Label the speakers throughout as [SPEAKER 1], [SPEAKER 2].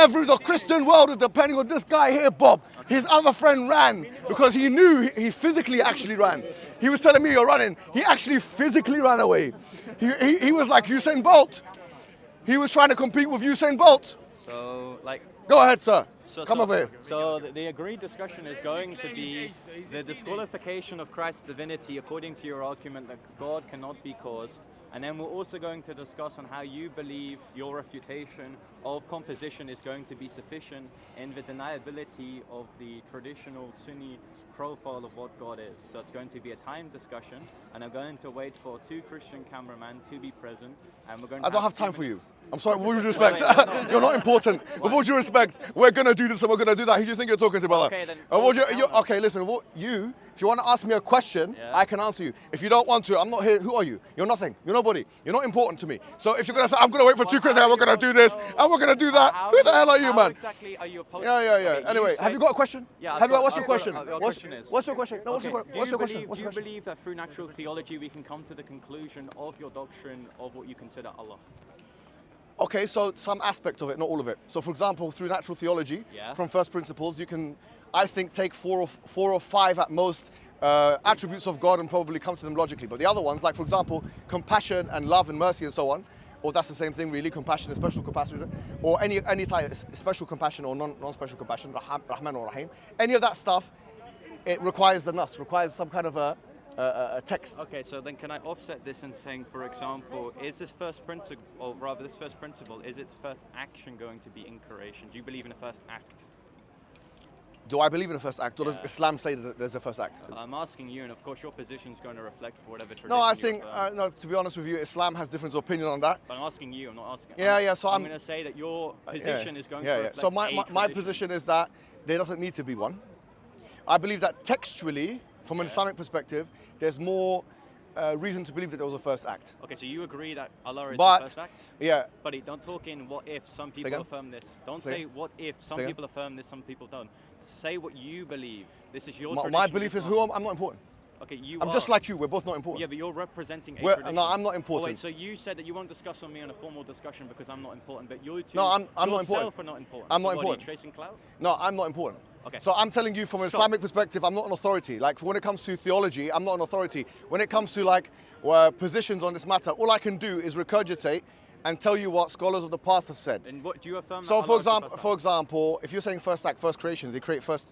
[SPEAKER 1] The Christian world is depending on this guy here, Bob. His other friend ran because he knew he physically actually ran. He was telling me you're running. He actually physically ran away. He was like Usain Bolt. He was trying to compete with Usain Bolt.
[SPEAKER 2] So, like...
[SPEAKER 1] Go ahead, sir. Come over here.
[SPEAKER 2] So the agreed discussion is going to be the disqualification of Christ's divinity according to your argument that God cannot be caused. And then we're also going to discuss on how you believe your refutation of composition is going to be sufficient in the deniability of the traditional Sunni profile of what God is. So it's going to be a timed discussion, and I'm going to wait for 2 Christian cameramen to be present, and we're going to...
[SPEAKER 1] I don't have time for you. I'm sorry, with all due respect. You're not important. With all due respect, we're going to do this and we're going to do that. Who do you think you're talking to, brother?
[SPEAKER 2] Okay, then...
[SPEAKER 1] Okay, listen, if you want to ask me a question, I can answer you. If you don't want to, I'm not here. Who are you? You're nothing. You're nobody. You're not important to me. So if you're going to say, I'm going to wait for 2 Christians and we're going to do this and we're going to do that, who the hell are you, man?
[SPEAKER 2] Exactly are you opposed?
[SPEAKER 1] Yeah. Anyway, have you got a question?
[SPEAKER 2] Yeah.
[SPEAKER 1] What's your question? What's your question? No,
[SPEAKER 2] Okay.
[SPEAKER 1] what's your question?
[SPEAKER 2] Do you believe that through natural theology we can come to the conclusion of your doctrine of what you consider Allah?
[SPEAKER 1] Okay, so some aspect of it, not all of it. So for example, through natural theology, from first principles, you can, I think, take 4 or 5 at most attributes of God and probably come to them logically. But the other ones, like for example, compassion and love and mercy and so on, or that's the same thing really, compassion and special compassion, or any type of special compassion or non-special compassion, Rahman or Rahim, any of that stuff, it requires the nas, requires some kind of a text.
[SPEAKER 2] Okay, so then can I offset this in saying, for example, is this first principle, or rather this first principle, is its first action going to be incarnation? Do you believe in a first act?
[SPEAKER 1] Do I believe in a first act, or does Islam say that there's a first act?
[SPEAKER 2] I'm asking you, and of course your position is going to reflect for whatever tradition.
[SPEAKER 1] No, I think, no, to be honest with you, Islam has different opinion on that.
[SPEAKER 2] But I'm asking you, I'm not asking...
[SPEAKER 1] So
[SPEAKER 2] I'm going to say that your position is going to reflect
[SPEAKER 1] So my position is that there doesn't need to be one. I believe that textually, from an Islamic perspective, there's more reason to believe that there was a first act.
[SPEAKER 2] Okay, so you agree that Allah is the first act?
[SPEAKER 1] Yeah.
[SPEAKER 2] But don't talk in what if some people affirm this. Don't say what if some people affirm this, some people don't. Say what you believe. This is your tradition.
[SPEAKER 1] My belief is I'm not important.
[SPEAKER 2] Okay,
[SPEAKER 1] I'm just like you. We're both not important.
[SPEAKER 2] Yeah, but you're representing a tradition.
[SPEAKER 1] No, I'm not important.
[SPEAKER 2] Oh, wait, so you said that you won't discuss on me in a formal discussion because I'm not important, but you two,
[SPEAKER 1] no, I'm not important.
[SPEAKER 2] yourself are not important.
[SPEAKER 1] I'm not
[SPEAKER 2] so
[SPEAKER 1] important.
[SPEAKER 2] Are you chasing clout?
[SPEAKER 1] No, I'm not important.
[SPEAKER 2] Okay.
[SPEAKER 1] So I'm telling you from an Islamic perspective, I'm not an authority. Like when it comes to theology, I'm not an authority. When it comes to like positions on this matter, all I can do is regurgitate and tell you what scholars of the past have said.
[SPEAKER 2] And what do you affirm?
[SPEAKER 1] So for example, if you're saying first act, first creation, they create first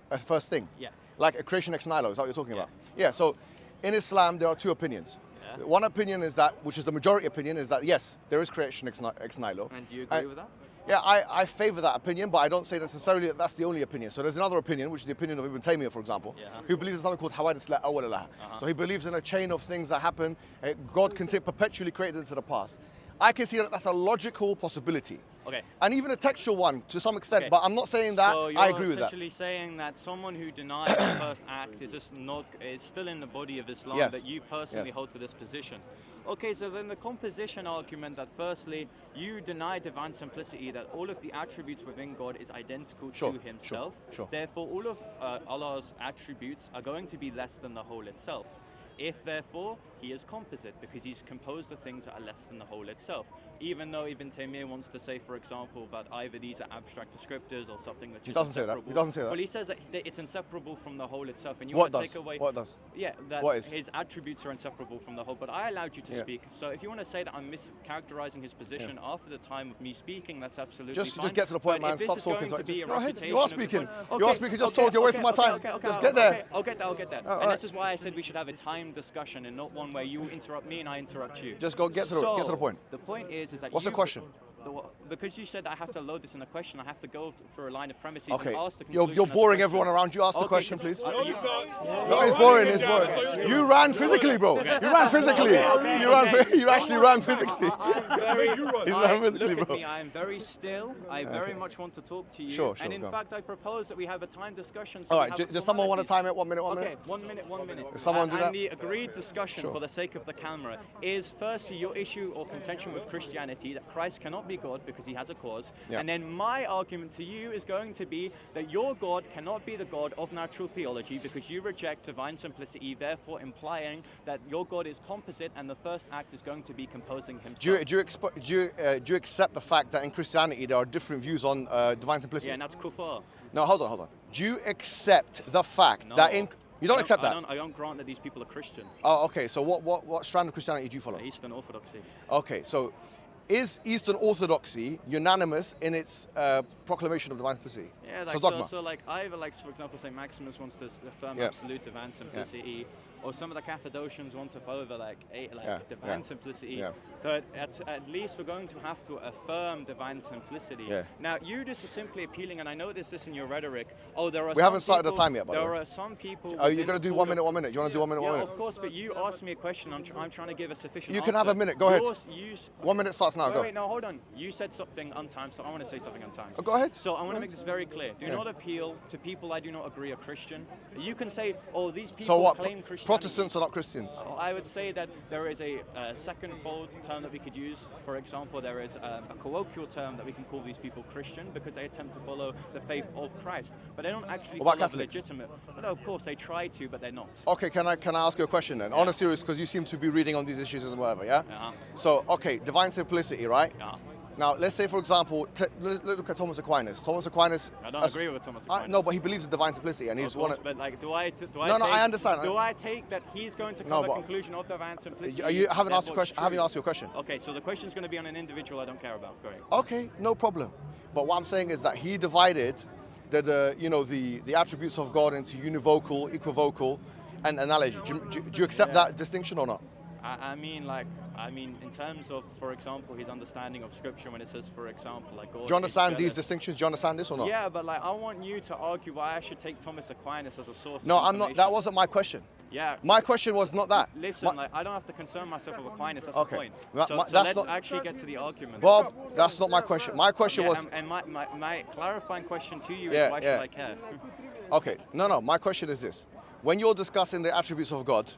[SPEAKER 1] thing.
[SPEAKER 2] Yeah.
[SPEAKER 1] Like a creation ex nihilo, is that what you're talking about? Yeah. So in Islam, there are 2 opinions. Yeah. One opinion is that, which is the majority opinion, is that yes, there is creation ex nihilo.
[SPEAKER 2] And do you agree with that?
[SPEAKER 1] Yeah, I favor that opinion, but I don't say necessarily that that's the only opinion. So there's another opinion, which is the opinion of Ibn Taymiyyah, for example, who believes in something called hawadith la awwala laha. So he believes in a chain of things that happen. God can perpetually create into the past. I can see that that's a logical possibility.
[SPEAKER 2] Okay.
[SPEAKER 1] And even a textual one to some extent, but I'm not saying that I agree with that.
[SPEAKER 2] So you're essentially saying that someone who denies the first act is still in the body of Islam, that you personally hold to this position. Okay, so then the composition argument that firstly, you deny divine simplicity, that all of the attributes within God is identical to himself.
[SPEAKER 1] Sure.
[SPEAKER 2] Therefore, all of Allah's attributes are going to be less than the whole itself. If therefore, he is composite, because he's composed of things that are less than the whole itself. Even though Ibn Taymiyyah wants to say, for example, that either these are abstract descriptors or something which is inseparable.
[SPEAKER 1] He doesn't say that.
[SPEAKER 2] Well, he says that it's inseparable from the whole itself. And you
[SPEAKER 1] want
[SPEAKER 2] to take away...
[SPEAKER 1] What does?
[SPEAKER 2] Yeah, that his attributes are inseparable from the whole. But I allowed you to speak. So if you want to say that I'm mischaracterizing his position after the time of me speaking, that's absolutely fine.
[SPEAKER 1] Just get to the point, man. Stop talking.
[SPEAKER 2] Go ahead.
[SPEAKER 1] You are speaking. You are speaking. Just talk. You're wasting my time. Just get there.
[SPEAKER 2] I'll get that. And this is why I said we should have a timed discussion and not one where you interrupt me and I interrupt you.
[SPEAKER 1] Just get to the point.
[SPEAKER 2] The point is that
[SPEAKER 1] what's the question?
[SPEAKER 2] Because you said I have to load this in a question, I have to go for a line of premises and ask the
[SPEAKER 1] conclusion. You're boring everyone around you. Ask the question, please.
[SPEAKER 3] No, he's not.
[SPEAKER 1] No, it's boring. It's boring. You ran physically, bro. You ran physically. You actually ran physically.
[SPEAKER 2] Look at me. I am very still. I very much want to talk to you.
[SPEAKER 1] Sure.
[SPEAKER 2] And in fact, I propose that we have a time discussion.
[SPEAKER 1] All right. Does someone want to time it? 1 minute.
[SPEAKER 2] Okay. 1 minute.
[SPEAKER 1] Does someone do that?
[SPEAKER 2] And the agreed discussion, for the sake of the camera, is firstly your issue or contention with Christianity that Christ cannot be God because he has a cause. And then my argument to you is going to be that your God cannot be the God of natural theology because you reject divine simplicity, therefore implying that your God is composite and the first act is going to be composing himself.
[SPEAKER 1] Do you accept the fact that in Christianity there are different views on divine simplicity?
[SPEAKER 2] Yeah, and that's kufar.
[SPEAKER 1] No, hold on. Do you accept the fact that in... You don't accept that?
[SPEAKER 2] I don't grant that these people are Christian.
[SPEAKER 1] Oh, okay. So what strand of Christianity do you follow?
[SPEAKER 2] Eastern Orthodoxy.
[SPEAKER 1] Okay, so is Eastern Orthodoxy unanimous in its proclamation of divine simplicity?
[SPEAKER 2] Yeah, like,
[SPEAKER 1] so dogma.
[SPEAKER 2] So like either like, for example, St. Maximus wants to affirm absolute divine simplicity, or some of the Cappadocians want to further divine simplicity. But at least we're going to have to affirm divine simplicity. Now, you just are simply appealing, and I noticed this in your rhetoric. Oh, there are. We
[SPEAKER 1] haven't started the time yet, by the way.
[SPEAKER 2] There are some people.
[SPEAKER 1] Are you going to do 1 minute? 1 minute? Do you want to do 1 minute? 1 minute?
[SPEAKER 2] Of course, but you asked me a question. I'm trying to give a sufficient.
[SPEAKER 1] You can have a minute. Go ahead. 1 minute starts now. Go.
[SPEAKER 2] Wait, no, hold on. You said something untimed, so I want to say something untimed.
[SPEAKER 1] Oh, go ahead.
[SPEAKER 2] So I want to make this very clear. Do not appeal to people I do not agree are Christian. You can say, oh, these people claim Christianity.
[SPEAKER 1] Protestants are not Christians.
[SPEAKER 2] I would say that there is a second-fold term that we could use. For example, there is a colloquial term that we can call these people Christian because they attempt to follow the faith of Christ, but they don't actually follow
[SPEAKER 1] Catholics?
[SPEAKER 2] Legitimate. No, of course they try to, but they're not.
[SPEAKER 1] Okay, can I ask you a question then? On a serious, because you seem to be reading on these issues and whatever, yeah? So, okay, divine simplicity, right? Now, let's say, for example, look at Thomas Aquinas. Thomas Aquinas.
[SPEAKER 2] I don't agree with Thomas Aquinas.
[SPEAKER 1] No, but he believes in divine simplicity, and he's one.
[SPEAKER 2] But like, do I?
[SPEAKER 1] No, I understand.
[SPEAKER 2] Do I take that he's going to come to the conclusion of divine simplicity?
[SPEAKER 1] I haven't asked a question. I haven't asked you a question.
[SPEAKER 2] Okay, so the question is going to be on an individual I don't care about. Go ahead.
[SPEAKER 1] Okay, no problem. But what I'm saying is that he divided the attributes of God into univocal, equivocal, and analogy. Do you accept that distinction or not?
[SPEAKER 2] I mean, in terms of, for example, his understanding of Scripture when it says, for example, like God.
[SPEAKER 1] Do you understand these distinctions? Do you understand this or not?
[SPEAKER 2] Yeah, but like, I want you to argue why I should take Thomas Aquinas as a source.
[SPEAKER 1] No, I'm not. That wasn't my question.
[SPEAKER 2] Yeah.
[SPEAKER 1] My question was not that.
[SPEAKER 2] Listen, I don't have to concern myself with Aquinas. That's the point. So let's actually get to the argument.
[SPEAKER 1] Bob, that's not my question. My question was.
[SPEAKER 2] And my clarifying question to you is why should I care?
[SPEAKER 1] Okay. No. My question is this: when you're discussing the attributes of God,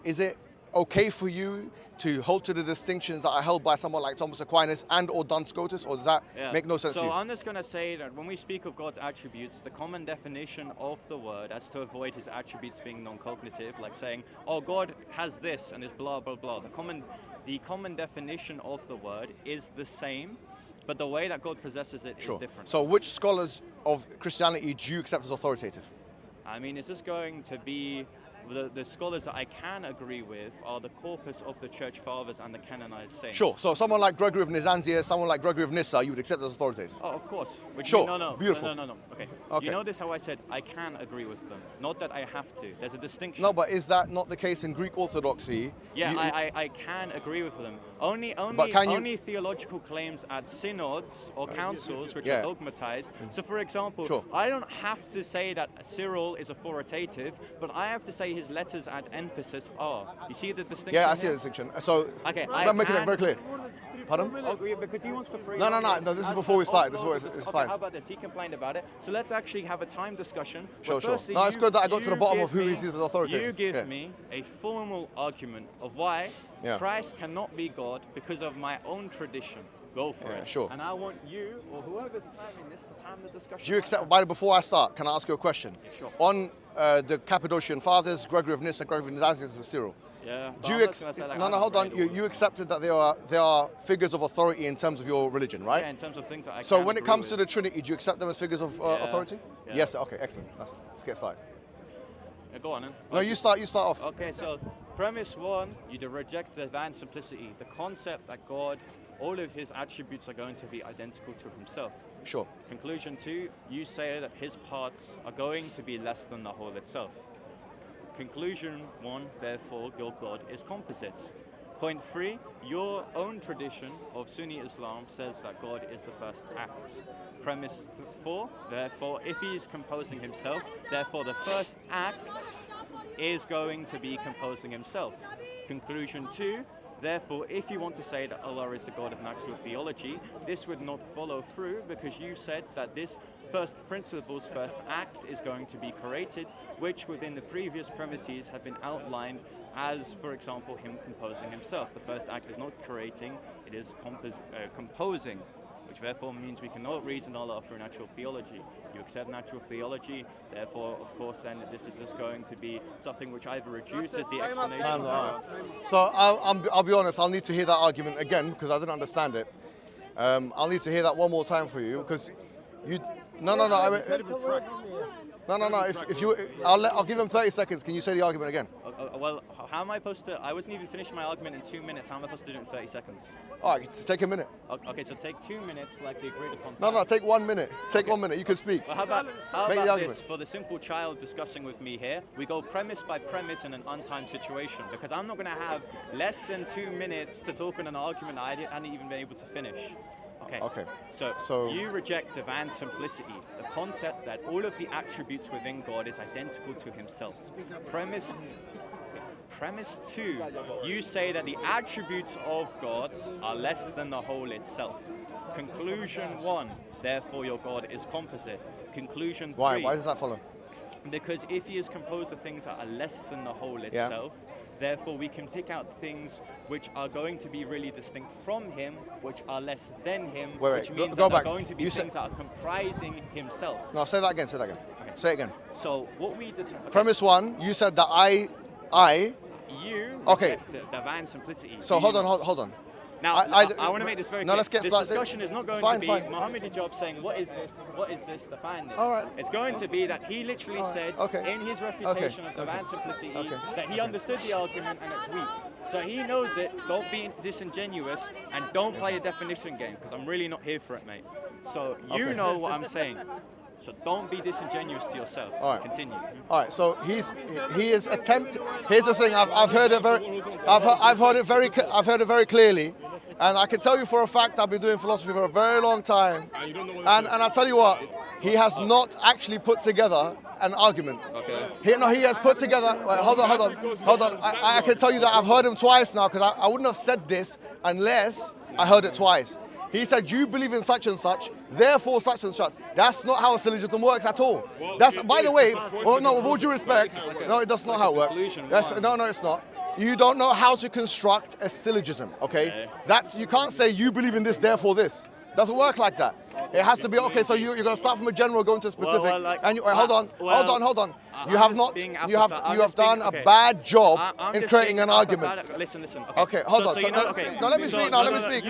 [SPEAKER 1] is it okay for you to hold to the distinctions that are held by someone like Thomas Aquinas and or Duns Scotus, or does that make no sense to you?
[SPEAKER 2] So I'm just going to say that when we speak of God's attributes, the common definition of the word, as to avoid his attributes being non-cognitive, like saying, oh, God has this and is blah, blah, blah. The common definition of the word is the same, but the way that God possesses it is different.
[SPEAKER 1] So which scholars of Christianity do you accept as authoritative?
[SPEAKER 2] I mean, is this going to be... The scholars that I can agree with are the corpus of the church fathers and the canonized saints. Sure.
[SPEAKER 1] So someone like Gregory of Nazianzus, someone like Gregory of Nyssa, you would accept as authoritative?
[SPEAKER 2] Oh, of course.
[SPEAKER 1] No. Beautiful.
[SPEAKER 2] No. Okay. You notice how I said I can agree with them, not that I have to. There's a distinction.
[SPEAKER 1] No, but is that not the case in Greek Orthodoxy?
[SPEAKER 2] Yeah, I can agree with them. Only theological claims at synods or councils which are dogmatized. So, for example, I don't have to say that Cyril is authoritative, but I have to say his letters add emphasis are. You see the distinction?
[SPEAKER 1] Yeah, I see the distinction. So, I'm making it very clear. Pardon?
[SPEAKER 2] Because he wants to phrase.
[SPEAKER 1] No. This is before we start. It's fine.
[SPEAKER 2] How about this? He complained about it. So let's actually have a time discussion.
[SPEAKER 1] Sure. No, it's good that I got to the bottom of who he sees as authoritative.
[SPEAKER 2] You give me a formal argument of why Christ cannot be God because of my own tradition. Go for it.
[SPEAKER 1] Sure.
[SPEAKER 2] And I want you, or whoever's timing this, to time the discussion.
[SPEAKER 1] Do you accept, before I start, can I ask you a question?
[SPEAKER 2] Sure.
[SPEAKER 1] On the Cappadocian Fathers, Gregory of Nyssa, Gregory of Nazianzus, and Cyril.
[SPEAKER 2] Yeah.
[SPEAKER 1] Do you hold on. You accepted that they are figures of authority in terms of your religion, right?
[SPEAKER 2] Yeah, in terms of things that I
[SPEAKER 1] So when it comes to the Trinity, do you accept them as figures of authority?
[SPEAKER 2] Yeah.
[SPEAKER 1] Yes. Okay. Excellent. Let's get started.
[SPEAKER 2] Yeah, go on then.
[SPEAKER 1] No, you start off.
[SPEAKER 2] Okay. So premise one, you reject divine simplicity, the concept that God, all of his attributes are going to be identical to himself.
[SPEAKER 1] Sure.
[SPEAKER 2] Conclusion two, you say that his parts are going to be less than the whole itself. Conclusion one, therefore, your God is composite. Point three, your own tradition of Sunni Islam says that God is the first act. Premise four, therefore, if he is composing himself, therefore the first act is going to be composing himself. Conclusion two, therefore, if you want to say that Allah is the God of natural theology, this would not follow through because you said that this first principles, first act is going to be created, which within the previous premises have been outlined as, for example, him composing himself. The first act is not creating, It is composing, which therefore means we cannot reason Allah through natural theology. You accept natural theology, therefore, of course, then this is just going to be something which either reduces the explanation.
[SPEAKER 1] So I'll be honest, I'll need to hear that argument again because I didn't understand it. I'll need to hear that one more time for you because you. No. If you, I'll give him 30 seconds. Can you say the argument again?
[SPEAKER 2] Well, how am I supposed to? I wasn't even finishing my argument in 2 minutes. How am I supposed to do it in 30 seconds?
[SPEAKER 1] All right, take a minute.
[SPEAKER 2] Okay, so take 2 minutes, like the agreed upon.
[SPEAKER 1] No, take 1 minute. Take 1 minute. You can speak.
[SPEAKER 2] Well, how about this? For the simple child discussing with me here, we go premise by premise in an untimed situation because I'm not going to have less than 2 minutes to talk in an argument I hadn't even been able to finish. Okay. So you reject divine simplicity, the concept that all of the attributes within God is identical to himself. Premise 2, you say that the attributes of God are less than the whole itself. Conclusion 1, therefore your God is composite. Conclusion 3.
[SPEAKER 1] Why does that follow?
[SPEAKER 2] Because if he is composed of things that are less than the whole itself, therefore we can pick out things which are going to be really distinct from him, which are less than him, which means that they're going to be things that are comprising himself.
[SPEAKER 1] No, say that again. Okay. Say it again.
[SPEAKER 2] So what we
[SPEAKER 1] Premise 1, you said that
[SPEAKER 2] you
[SPEAKER 1] reject
[SPEAKER 2] divine simplicity.
[SPEAKER 1] So hold on.
[SPEAKER 2] Now, I want to make this very clear.
[SPEAKER 1] Let's get
[SPEAKER 2] this
[SPEAKER 1] started.
[SPEAKER 2] discussion is not going to be Mohammed Hijab saying, what is this, define this.
[SPEAKER 1] All right.
[SPEAKER 2] It's going to be that he literally said in his refutation of divine simplicity that he understood the argument and it's weak. So he knows it, don't be disingenuous and don't play a definition game because I'm really not here for it, mate. So you know what I'm saying. So don't be disingenuous to yourself.
[SPEAKER 1] All right.
[SPEAKER 2] Continue.
[SPEAKER 1] All right. So he is attempt. Here's the thing. I've heard it very clearly, and I can tell you for a fact I've been doing philosophy for a very long time. And I'll tell you what, he has not actually put together an argument.
[SPEAKER 2] Okay.
[SPEAKER 1] He has put together. Wait, hold on. I can tell you that I've heard him twice now because I wouldn't have said this unless I heard it twice. He said, you believe in such and such, therefore such and such. That's not how a syllogism works at all. That's, by the way, with all due respect, no, that's not how it works. No, it's not. You don't know how to construct a syllogism, okay? You can't say you believe in this, therefore this. Doesn't work like that. It has to be, okay, so you're going to start from a general, go into a specific, and hold on. You have done a bad job in creating an argument.
[SPEAKER 2] Listen.
[SPEAKER 1] Okay, hold on. Let me speak.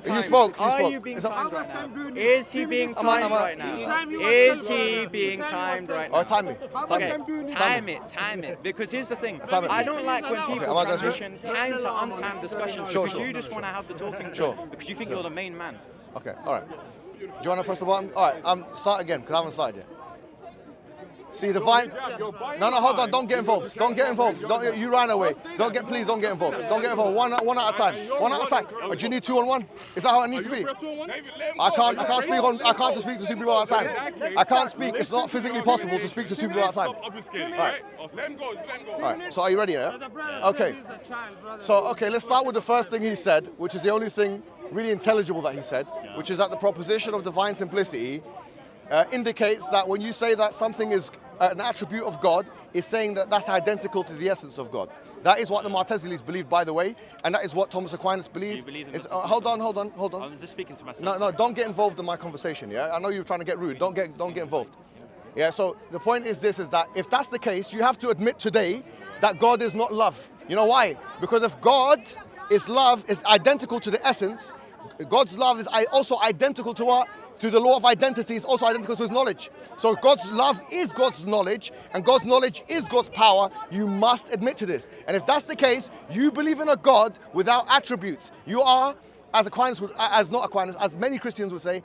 [SPEAKER 1] You spoke.
[SPEAKER 2] Are you being timed right now? Is he being timed right now? Is he being timed right now?
[SPEAKER 1] Oh, time me.
[SPEAKER 2] Okay, time it. Because here's the thing. I don't like when people transition time to untimed discussions because you just want to have the talking because you think you're the main man.
[SPEAKER 1] Okay, all right. Do you want to press the button? All right, start again because I haven't started yet. See, divine. No, hold on. Don't get involved. You ran away. Please don't get involved. Don't get involved. One at a time. Do you need 2 on 1? Is that how it needs to be? I can't speak to 2 people at a time. I can't speak. It's not physically possible to speak to 2 people at a time. All right. So are you ready? Yeah. Okay. So let's start with the first thing he said, which is the only thing really intelligible that he said, which is that the proposition of divine simplicity indicates that when you say that something is an attribute of God, is saying that that's identical to the essence of God. That is what the Mu'tazilis believe, by the way, and that is what Thomas Aquinas believed. Hold on.
[SPEAKER 2] I'm just speaking to myself.
[SPEAKER 1] No, don't get involved in my conversation. Yeah, I know you're trying to get rude. Don't get involved. Yeah. So the point is that if that's the case, you have to admit today that God is not love. You know why? Because if God is love, is identical to the essence, God's love is also identical to what? To the law of identity, is also identical to his knowledge. So God's love is God's knowledge, and God's knowledge is God's power. You must admit to this. And if that's the case, you believe in a God without attributes. You are, as many Christians would say,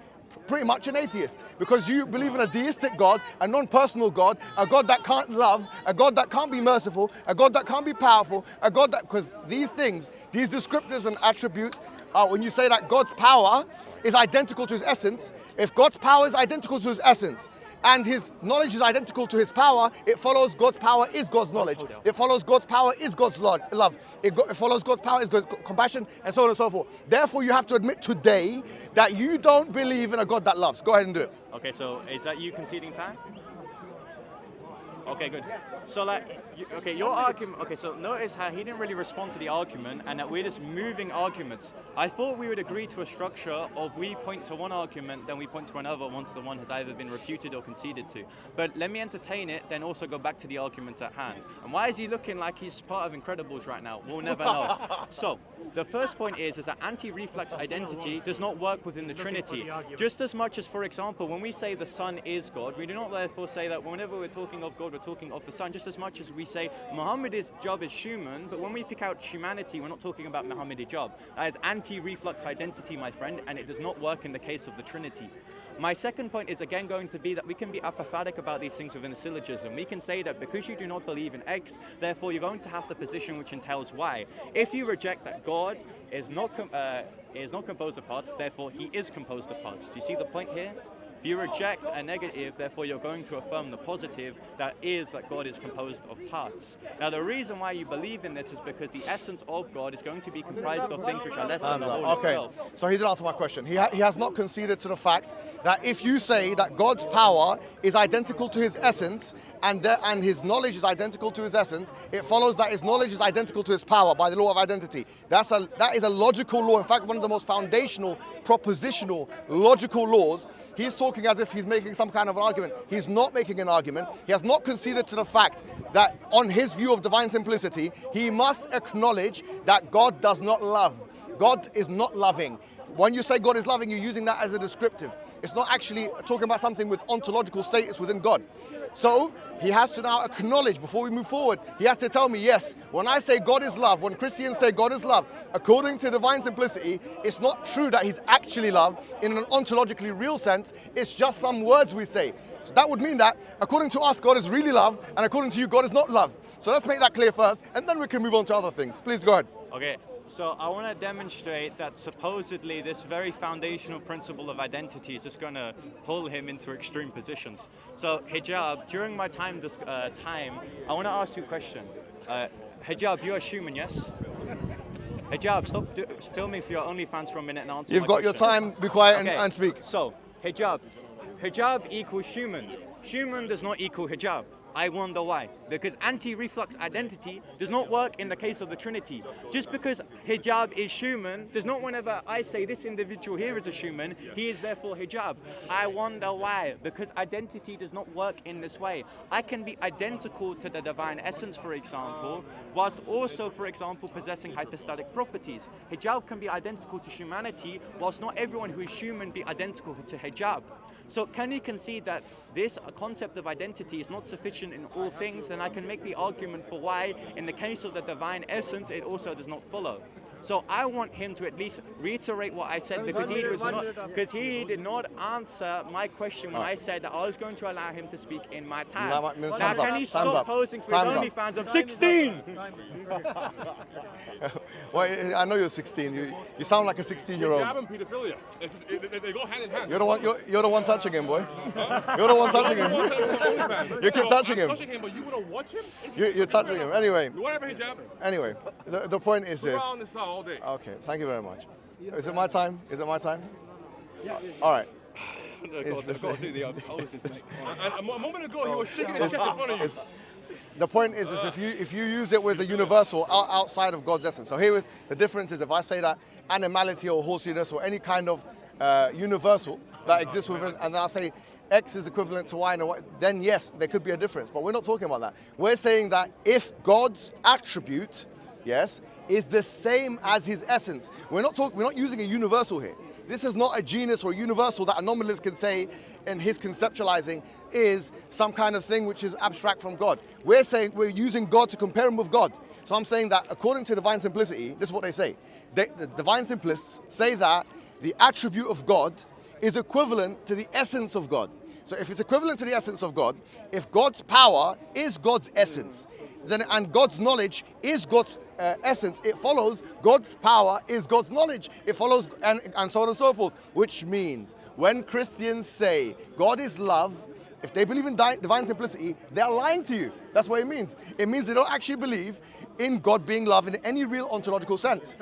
[SPEAKER 1] pretty much an atheist, because you believe in a deistic God, a non-personal God, a God that can't love, a God that can't be merciful, a God that can't be powerful, a God that, because these things, these descriptors and attributes, when you say that God's power is identical to his essence, if God's power is identical to his essence and his knowledge is identical to his power, it follows God's power is God's knowledge. It follows God's power is God's love. It follows God's power is God's compassion, and so on and so forth. Therefore, you have to admit today that you don't believe in a God that loves. Go ahead and do it.
[SPEAKER 2] Okay, so is that you conceding time? Okay, good. So your argument, so notice how he didn't really respond to the argument and that we're just moving arguments. I thought we would agree to a structure of we point to one argument, then we point to another once the one has either been refuted or conceded to. But let me entertain it, then also go back to the argument at hand. And why is he looking like he's part of Incredibles right now? We'll never know. So, the first point is that anti-reflex identity does not work within the Trinity. Just as much as, for example, when we say the Son is God, we do not therefore say that whenever we're talking of God, we're talking of the Son, just as much as we say Muhammad Hijab is human, but when we pick out humanity, we're not talking about Muhammad Hijab. That is anti-reflex identity, my friend, and it does not work in the case of the Trinity. My second point is again going to be that we can be apathetic about these things within a syllogism. We can say that because you do not believe in X, therefore you're going to have the position which entails Y. If you reject that God is not composed of parts, therefore he is composed of parts. Do you see the point here? If you reject a negative, therefore you're going to affirm the positive, that is that God is composed of parts. Now the reason why you believe in this is because the essence of God is going to be comprised of things which are less than the whole itself.
[SPEAKER 1] So he didn't answer my question. He has not conceded to the fact that if you say that God's power is identical to his essence and his knowledge is identical to his essence, it follows that his knowledge is identical to his power by the law of identity. That is a logical law. In fact, one of the most foundational, propositional, logical laws. He's talking as if he's making some kind of an argument. He's not making an argument. He has not conceded to the fact that on his view of divine simplicity, he must acknowledge that God does not love. God is not loving. When you say God is loving, you're using that as a descriptive. It's not actually talking about something with ontological status within God. So he has to now acknowledge, before we move forward, he has to tell me, yes, when I say God is love, when Christians say God is love, according to divine simplicity, it's not true that he's actually love in an ontologically real sense. It's just some words we say. So that would mean that according to us, God is really love, and according to you, God is not love. So let's make that clear first, and then we can move on to other things. Please go ahead.
[SPEAKER 2] Okay. So I want to demonstrate that supposedly this very foundational principle of identity is just going to pull him into extreme positions. So Hijab, during my time, I want to ask you a question. Hijab, you're a human, yes? Hijab, stop filming for your OnlyFans for a minute and answer
[SPEAKER 1] You've got your time, be quiet and speak.
[SPEAKER 2] So, Hijab equals human. Human does not equal hijab. I wonder why. Because anti-reflex identity does not work in the case of the Trinity. Just because hijab is human does not, whenever I say this individual here is a human, he is therefore hijab. I wonder why. Because identity does not work in this way. I can be identical to the divine essence, for example, whilst also, for example, possessing hypostatic properties. Hijab can be identical to humanity, whilst not everyone who is human be identical to hijab. So can you concede that this concept of identity is not sufficient in all things? Then I can make the argument for why, in the case of the divine essence, it also does not follow. So I want him to at least reiterate what I said, because he did not answer my question when I said that I was going to allow him to speak in my time. Now can he stop posing for his OnlyFans? I'm 16!
[SPEAKER 1] Well, I know you're 16. You sound like a 16-year-old.
[SPEAKER 3] Hijab and pedophilia. They go hand in hand.
[SPEAKER 1] You're the one touching him, boy. You're the one touching him. You keep touching him.
[SPEAKER 3] Touching him, but you want to watch him?
[SPEAKER 1] You're touching him. Anyway.
[SPEAKER 3] Whatever, Hijab.
[SPEAKER 1] Anyway, the point is this.
[SPEAKER 3] All day.
[SPEAKER 1] Okay, thank you very much. Is it my time? Is it my time? Yeah. All right.
[SPEAKER 3] A moment ago, he was shaking his chest in front of you.
[SPEAKER 1] The point is if you use it with a universal outside of God's essence. So here is the difference: is if I say that animality or horsiness or any kind of universal that exists within, and then I say X is equivalent to Y, and Y, then yes, there could be a difference. But we're not talking about that. We're saying that if God's attribute, yes, is the same as his essence. We're not using a universal here. This is not a genus or a universal that a nominalist can say in his conceptualizing is some kind of thing which is abstract from God. We're saying we're using God to compare him with God. So I'm saying that according to divine simplicity, this is what they say. The divine simplists say that the attribute of God is equivalent to the essence of God. So if it's equivalent to the essence of God, if God's power is God's essence, then and God's knowledge is God's essence, it follows God's power is God's knowledge. It follows and so on and so forth. Which means when Christians say God is love, if they believe in divine simplicity, they're lying to you. That's what it means. It means they don't actually believe in God being love in any real ontological sense.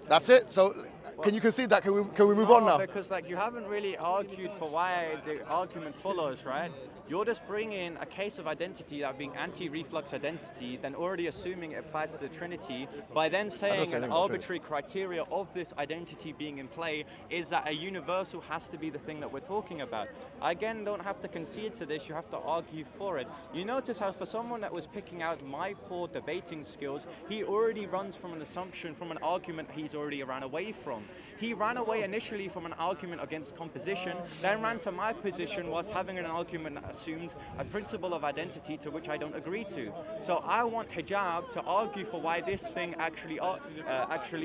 [SPEAKER 1] That's it. So can you concede that? Can we move on now?
[SPEAKER 2] Because like you haven't really argued for why the argument follows, right? You're just bringing a case of identity, that being anti-reflux identity, then already assuming it applies to the Trinity, by then saying an arbitrary criteria of this identity being in play is that a universal has to be the thing that we're talking about. I again don't have to concede to this, you have to argue for it. You notice how for someone that was picking out my poor debating skills, he already runs from an assumption, from an argument he's already ran away from. He ran away initially from an argument against composition, then ran to my position whilst having an argument that assumes a principle of identity to which I don't agree to. So I want hijab to argue for why this thing actually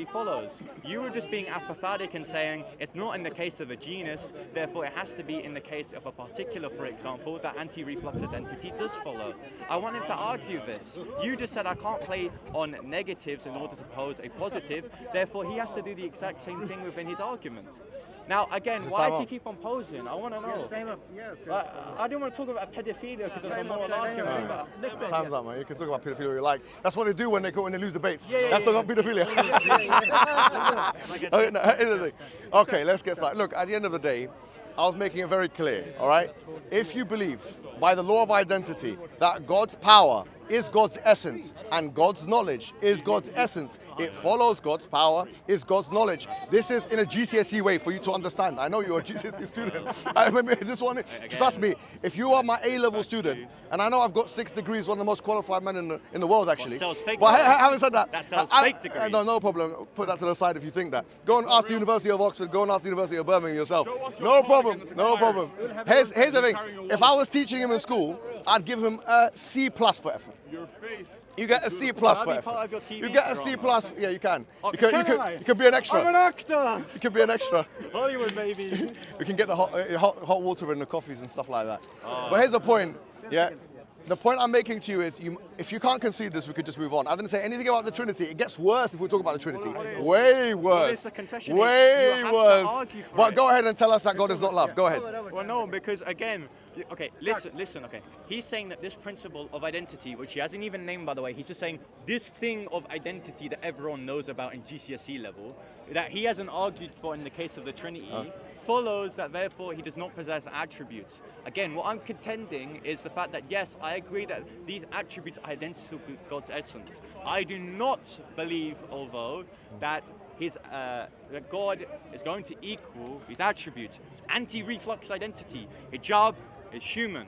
[SPEAKER 2] follows. You were just being apathetic and saying it's not in the case of a genus, therefore it has to be in the case of a particular, for example, that anti-reflux identity does follow. I want him to argue this. You just said I can't play on negatives in order to pose a positive, therefore he has to do the exact same thing within his argument. Now, again, why does he keep on posing? I want to know. I don't want to talk about pedophilia because it's a moral argument.
[SPEAKER 1] Time's up, man. You can talk about pedophilia you like. That's what they do when they lose debates. That's not pedophilia. Okay, let's get started. Look, at the end of the day, I was making it very clear, all right? If you believe by the law of identity that God's power is God's essence and God's knowledge is God's essence, it follows God's power is God's knowledge. This is in a GCSE way for you to understand. I know you're a GCSE student. I remember this one. Trust me, if you are my A-level student, and I know I've got 6 degrees, one of the most qualified men in the world, actually.
[SPEAKER 2] But
[SPEAKER 1] having said that,
[SPEAKER 2] that sells fake degrees.
[SPEAKER 1] No problem. Put that to the side if you think that. Go and ask the University of Oxford. Go and ask the University of Birmingham yourself. No problem. No problem. Here's the thing. If I was teaching him in school, I'd give him a C+ for effort.
[SPEAKER 3] Your face.
[SPEAKER 1] You get a C+ for effort. You get a C+. Yeah, you can. You can be an extra.
[SPEAKER 2] I'm an actor.
[SPEAKER 1] You can be an extra.
[SPEAKER 2] Hollywood, baby.
[SPEAKER 1] You can get the hot water in the coffees and stuff like that. But here's the point. Yeah. The point I'm making to you is, if you can't concede this, we could just move on. I didn't say anything about the Trinity. It gets worse if we talk about the Trinity. Way worse. Way worse. But go ahead and tell us that God is not love. Go ahead.
[SPEAKER 2] Well, no, because again, okay, listen, okay. He's saying that this principle of identity, which he hasn't even named, by the way, he's just saying this thing of identity that everyone knows about in GCSE level, that he hasn't argued for in the case of the Trinity, follows that therefore he does not possess attributes. Again, what I'm contending is the fact that yes, I agree that these attributes are identical to God's essence. I do not believe, although, that that God is going to equal his attributes. It's anti-reflux identity. Hijab is human.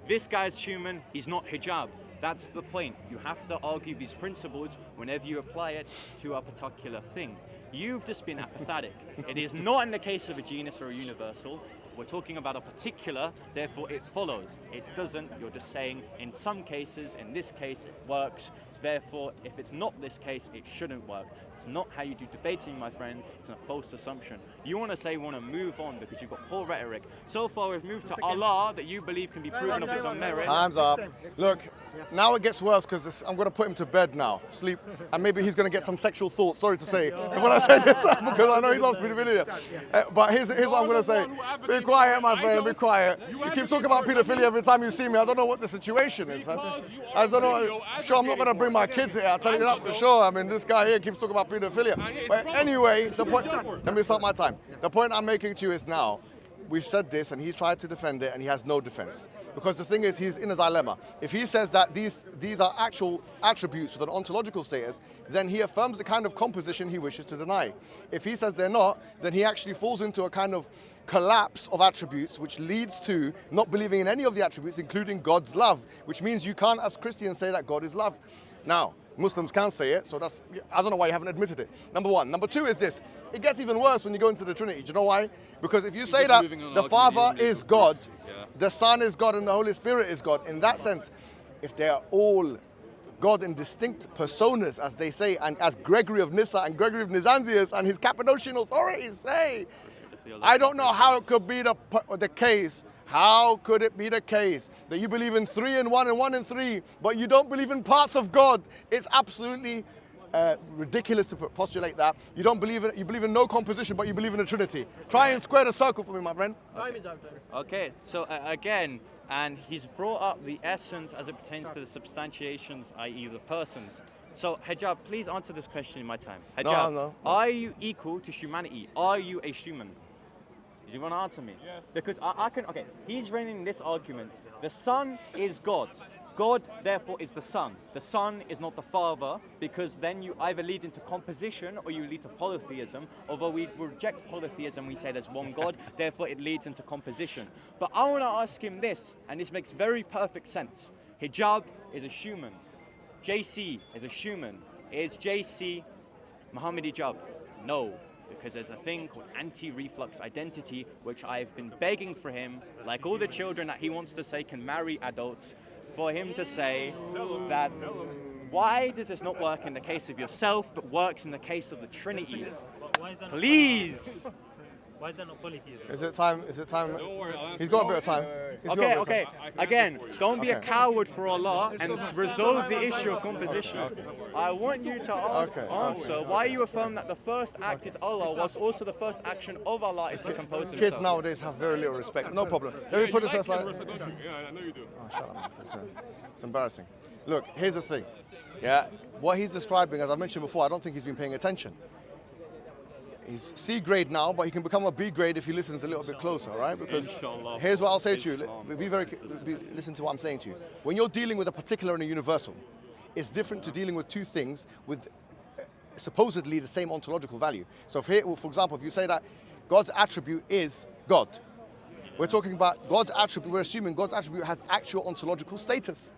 [SPEAKER 2] This guy's human, he's not hijab. That's the point. You have to argue these principles whenever you apply it to a particular thing. You've just been apathetic. It is not in the case of a genus or a universal. We're talking about a particular, therefore it follows. It doesn't. You're just saying in some cases, in this case, it works. Therefore, if it's not this case, it shouldn't work. It's not how you do debating, my friend. It's a false assumption. You want to move on because you've got poor rhetoric. So far, we've moved to Allah that you believe can be proven of its own merit.
[SPEAKER 1] Time's up. Look, now it gets worse because I'm going to put him to bed now, sleep, and maybe he's going to get some sexual thoughts. Sorry to say when I say this because I know he loves pedophilia. But here's what I'm going to say. Be quiet, my friend. Be quiet. You keep talking about pedophilia every time you see me. I don't know what the situation is. I don't know. Sure, I'm not going to bring my kids here. I'll tell you that for sure. I mean, this guy here keeps talking about pedophilia. But anyway, the point. Let me start my time. The point I'm making to you is now. We've said this, and he tried to defend it, and he has no defense. Because the thing is, he's in a dilemma. If he says that these are actual attributes with an ontological status, then he affirms the kind of composition he wishes to deny. If he says they're not, then he actually falls into a kind of collapse of attributes, which leads to not believing in any of the attributes, including God's love, which means you can't, as Christians, say that God is love. Now, Muslims can say it, so I don't know why you haven't admitted it. Number one. Number two is this. It gets even worse when you go into the Trinity. Do you know why? Because if you say that the Father is God, the Son is God, and the Holy Spirit is God, in that sense, if they are all God in distinct personas, as they say, and as Gregory of Nyssa and Gregory of Nazianzus and his Cappadocian authorities say, I don't know how it could be the case. How could it be the case that you believe in 3 in 1 and 1 in 3, but you don't believe in parts of God? It's absolutely ridiculous to postulate that. You don't believe in, you believe in no composition, but you believe in a Trinity. Try and square the circle for me, my friend.
[SPEAKER 2] Okay, so again, and he's brought up the essence as it pertains to the substantiations, i.e. the persons. So, Hijab, please answer this question in my time. Hijab,
[SPEAKER 1] No.
[SPEAKER 2] are you equal to humanity? Are you a human? Do you want to answer me?
[SPEAKER 3] Yes.
[SPEAKER 2] Because I can, okay, he's running this argument. The Son is God. God, therefore, is the Son. The Son is not the Father, because then you either lead into composition or you lead to polytheism. Although we reject polytheism, we say there's one God, therefore it leads into composition. But I want to ask him this, and this makes very perfect sense. Hijab is a human. JC is a human. Is JC Mohammed Hijab? No. Because there's a thing called anti-reflux identity, which I've been begging for him, like all the children that he wants to say can marry adults, for him to say that why does this not work in the case of yourself, but works in the case of the Trinity? Please!
[SPEAKER 4] Why is that not polytheism?
[SPEAKER 1] Is it time?
[SPEAKER 3] Don't worry,
[SPEAKER 1] He's got a bit of time.
[SPEAKER 2] Okay. Again, don't be a coward for Allah and resolve the issue of composition. I want you to answer why you affirm that the first act is Allah, whilst also the first action of Allah is to compose himself.
[SPEAKER 1] Kids nowadays have very little respect. No problem. Let me put this aside.
[SPEAKER 3] Yeah, I know you do.
[SPEAKER 1] Oh, shut up. It's embarrassing. Look, here's the thing. Yeah, what he's describing, as I mentioned before, I don't think he's been paying attention. He's C grade now, but he can become a B grade if he listens a little bit closer, right? Because here's what I'll say to you. Listen to what I'm saying to you. When you're dealing with a particular and a universal, it's different to dealing with two things with supposedly the same ontological value. So if here, for example, if you say that God's attribute is God, we're talking about God's attribute, we're assuming God's attribute has actual ontological status.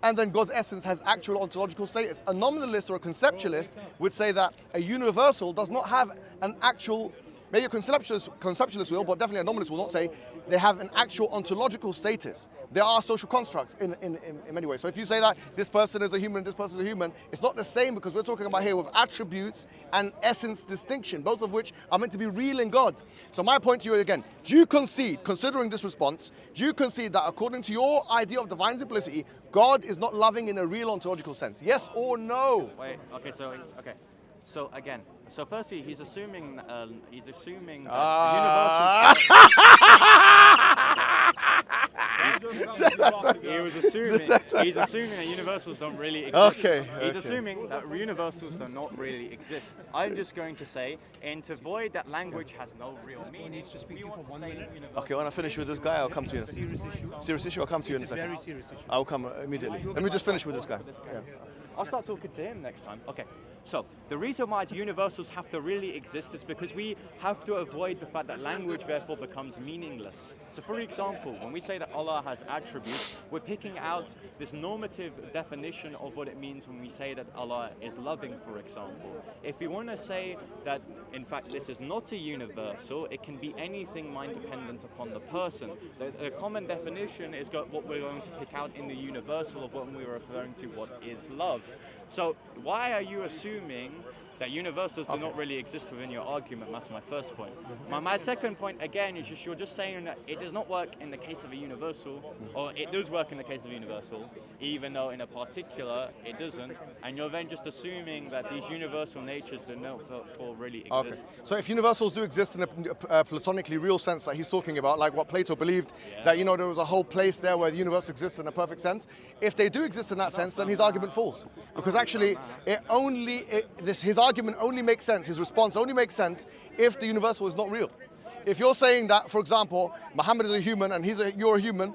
[SPEAKER 1] And then God's essence has actual ontological status. A nominalist or a conceptualist would say that a universal does not have an actual, maybe a conceptualist will, but definitely a nominalist will not say they have an actual ontological status. There are social constructs in many ways. So if you say that this person is a human, this person is a human, it's not the same, because we're talking about here with attributes and essence distinction, both of which are meant to be real in God. So my point to you again, do you concede, considering this response, do you concede that according to your idea of divine simplicity, God is not loving in a real ontological sense? Yes or no?
[SPEAKER 2] Wait, okay. So again, so firstly, he's assuming that he's assuming that universals don't really exist. He's assuming that universals do not really exist. I'm just going to say, and to avoid that language has no real meaning.
[SPEAKER 4] He's just speaking for 1 minute.
[SPEAKER 1] Okay, when I finish with this guy, I'll come to you.
[SPEAKER 4] Serious issue.
[SPEAKER 1] Serious issue? I'll come to you in a second.
[SPEAKER 4] Very serious issue.
[SPEAKER 1] I'll come immediately. Let me just finish with this guy. Yeah.
[SPEAKER 2] I'll start talking to him next time. Okay. So the reason why universals have to really exist is because we have to avoid the fact that language therefore becomes meaningless. So for example, when we say that Allah has attributes, we're picking out this normative definition of what it means when we say that Allah is loving, for example. If we want to say that, in fact, this is not a universal, it can be anything mind-dependent upon the person. The common definition is what we're going to pick out in the universal of what we're referring to what is love. So why are you assuming that universals do not really exist within your argument? That's my first point. My second point, again, is you're just saying that it does not work in the case of a universal, or it does work in the case of a universal, even though in a particular it doesn't, and you're then just assuming that these universal natures do not really exist.
[SPEAKER 1] Okay. So if universals do exist in a platonically real sense that he's talking about, like what Plato believed, that there was a whole place there where the universe exists in a perfect sense, if they do exist in that sense, then his argument falls. Because actually, his argument only makes sense, his response only makes sense if the universal is not real. If you're saying that, for example, Muhammad is a human and you're a human,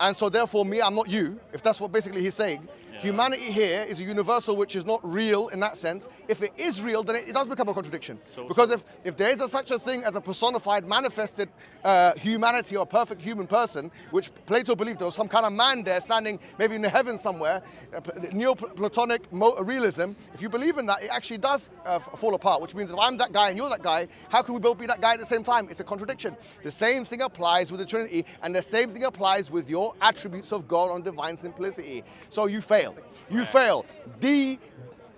[SPEAKER 1] and so therefore me, I'm not you, if that's what basically he's saying, humanity here is a universal which is not real in that sense. If it is real, then it does become a contradiction. Because if there is such a thing as a personified, manifested humanity or perfect human person, which Plato believed there was some kind of man there standing maybe in the heavens somewhere, Neoplatonic realism, if you believe in that, it actually does fall apart, which means if I'm that guy and you're that guy, how can we both be that guy at the same time? It's a contradiction. The same thing applies with the Trinity, and the same thing applies with your attributes of God on divine simplicity. So you fail. You fail. D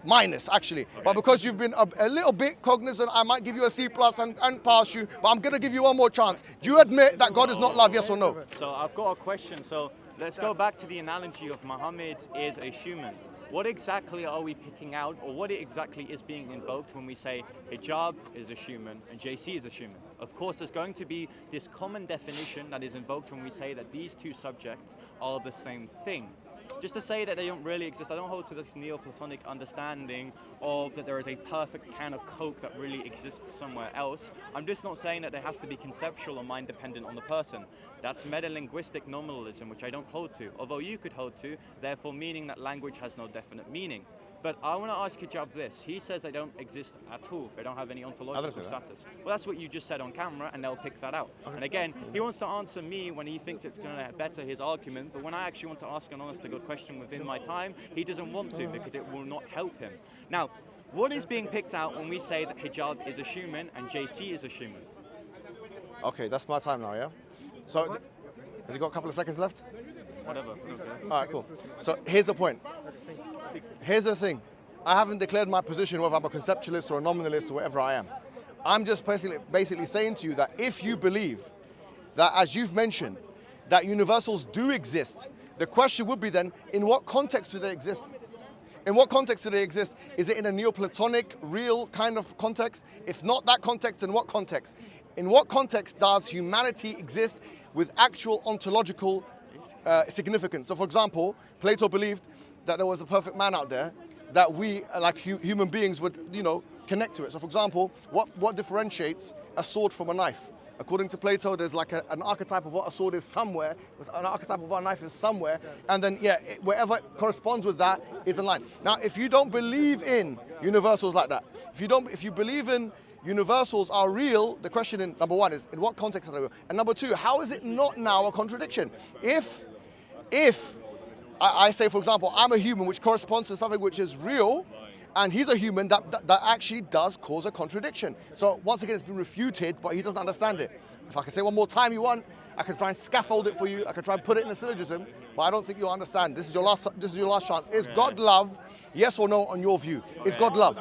[SPEAKER 1] minus, actually. Okay. But because you've been a little bit cognizant, I might give you a C plus and pass you, but I'm going to give you one more chance. Do you admit that God is not love, yes or no?
[SPEAKER 2] So I've got a question. So let's go back to the analogy of Muhammad is a human. What exactly are we picking out, or what exactly is being invoked when we say Hijab is a human and JC is a human? Of course, there's going to be this common definition that is invoked when we say that these two subjects are the same thing. just to say that they don't really exist. I don't hold to this Neoplatonic understanding of that there is a perfect can of Coke that really exists somewhere else. I'm just not saying that they have to be conceptual or mind dependent on the person. That's metalinguistic nominalism, which I don't hold to, although you could hold to, therefore meaning that language has no definite meaning. But I want to ask Hijab this. He says they don't exist at all. They don't have any ontological status. Well, that's what you just said on camera, and they'll pick that out. Okay. And again, he wants to answer me when he thinks it's going to better his argument, but when I actually want to ask an honest to God question within my time, he doesn't want to because it will not help him. Now, what is being picked out when we say that Hijab is a human and JC is a human?
[SPEAKER 1] Okay, that's my time now, yeah? So, has he got a couple of seconds left?
[SPEAKER 2] Whatever. Okay.
[SPEAKER 1] All right, cool. So here's the point. Here's the thing. I haven't declared my position whether I'm a conceptualist or a nominalist or whatever I am. I'm just basically saying to you that if you believe that, as you've mentioned, that universals do exist, the question would be then, in what context do they exist? In what context do they exist? Is it in a Neoplatonic, real kind of context? If not that context, in what context? In what context does humanity exist with actual ontological significance? So for example, Plato believed that there was a perfect man out there, that we, like human beings, would, connect to it. So for example, what differentiates a sword from a knife? According to Plato, there's like an archetype of what a sword is somewhere, an archetype of what a knife is somewhere, and then, wherever corresponds with that is in line. Now, if you don't believe in universals like that, if you believe in universals are real, the question in number one is, in what context are they real? And number two, how is it not now a contradiction? If I say, for example, I'm a human, which corresponds to something which is real, and he's a human, that actually does cause a contradiction. So once again, it's been refuted, but he doesn't understand it. If I can say one more time you want, I can try and scaffold it for you. I can try and put it in a syllogism, but I don't think you'll understand. This is your last chance. Is God love? Yes or no on your view? Is God love?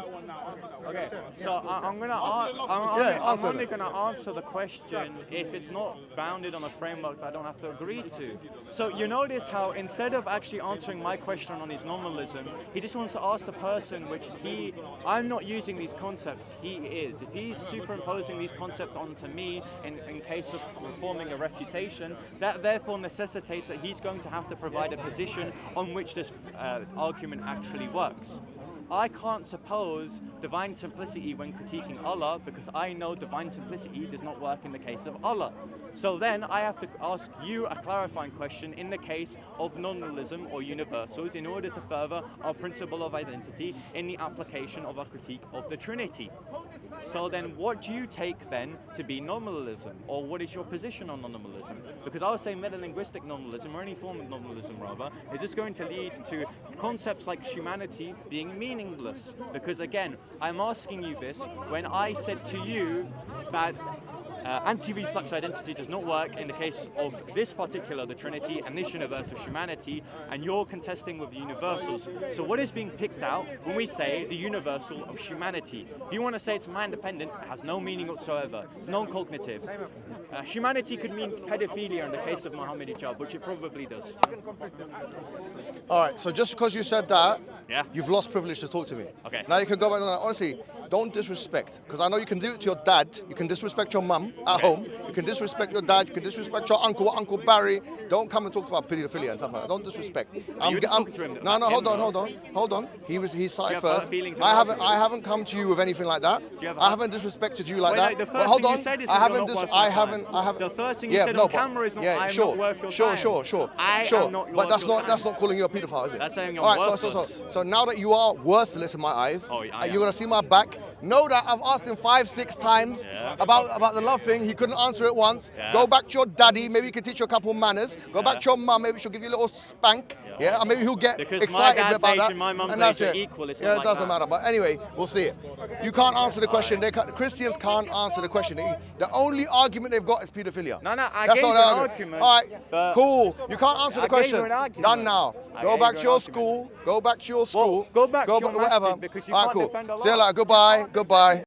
[SPEAKER 2] Okay, so I'm only going to answer the question if it's not bounded on a framework that I don't have to agree to. So you notice how instead of actually answering my question on his nominalism, he just wants to ask the person which I'm not using these concepts, he is. If he's superimposing these concepts onto me in case of performing a refutation, that therefore necessitates that he's going to have to provide a position on which this argument actually works. I can't suppose divine simplicity when critiquing Allah because I know divine simplicity does not work in the case of Allah. So then I have to ask you a clarifying question in the case of nominalism or universals in order to further our principle of identity in the application of our critique of the Trinity. So then what do you take then to be nominalism, or what is your position on nominalism? Because I would say metalinguistic nominalism, or any form of nominalism rather, is just going to lead to concepts like humanity being meaningless. Because again, I'm asking you this when I said to you that anti-reflux identity does not work in the case of this particular, the Trinity, and this universe of humanity, and you're contesting with the universals. So what is being picked out when we say the universal of humanity? If you want to say it's mind-dependent, it has no meaning whatsoever. It's non-cognitive. Humanity could mean pedophilia in the case of Mohammed Hijab, which it probably does.
[SPEAKER 1] All right, so just because you said that, you've lost privilege to talk to me.
[SPEAKER 2] Okay.
[SPEAKER 1] Now you can go back and honestly, don't disrespect, because I know you can do it to your dad, you can disrespect your mum at home, you can disrespect your dad, you can disrespect your Uncle Barry. Don't come and talk about pedophilia and stuff like that. Don't disrespect. No, hold on. He started first. I haven't come to you with anything like that. I haven't disrespected you like that.
[SPEAKER 2] The first thing you said is
[SPEAKER 1] I haven't. The
[SPEAKER 2] first thing you said on camera is not. I'm not worth your time.
[SPEAKER 1] Sure. But that's not calling you a pedophile, is it?
[SPEAKER 2] That's saying you're worthless.
[SPEAKER 1] So now that you are worthless in my eyes, you're gonna see my back. Know that I've asked him 5-6 times about the love thing. He couldn't answer it once. Go back to your daddy. Maybe he can teach you a couple manners. Go back to your mum. Maybe she'll give you a little spank. And maybe he'll get excited about that.
[SPEAKER 2] And my mum's
[SPEAKER 1] and that's
[SPEAKER 2] age
[SPEAKER 1] it.
[SPEAKER 2] are equal. It's
[SPEAKER 1] It doesn't matter. But anyway, we'll see it. You can't answer the question. Christians can't answer the question. The only argument they've got is pedophilia.
[SPEAKER 2] No, I
[SPEAKER 1] that's
[SPEAKER 2] gave
[SPEAKER 1] not
[SPEAKER 2] you an
[SPEAKER 1] the
[SPEAKER 2] argument.
[SPEAKER 1] All right, cool. You can't answer the question. Done now. Go back to your school. Go back to your school.
[SPEAKER 2] Go back to your
[SPEAKER 1] whatever.
[SPEAKER 2] masjid because you
[SPEAKER 1] all right,
[SPEAKER 2] can't
[SPEAKER 1] cool.
[SPEAKER 2] defend Allah.
[SPEAKER 1] See you later. Goodbye.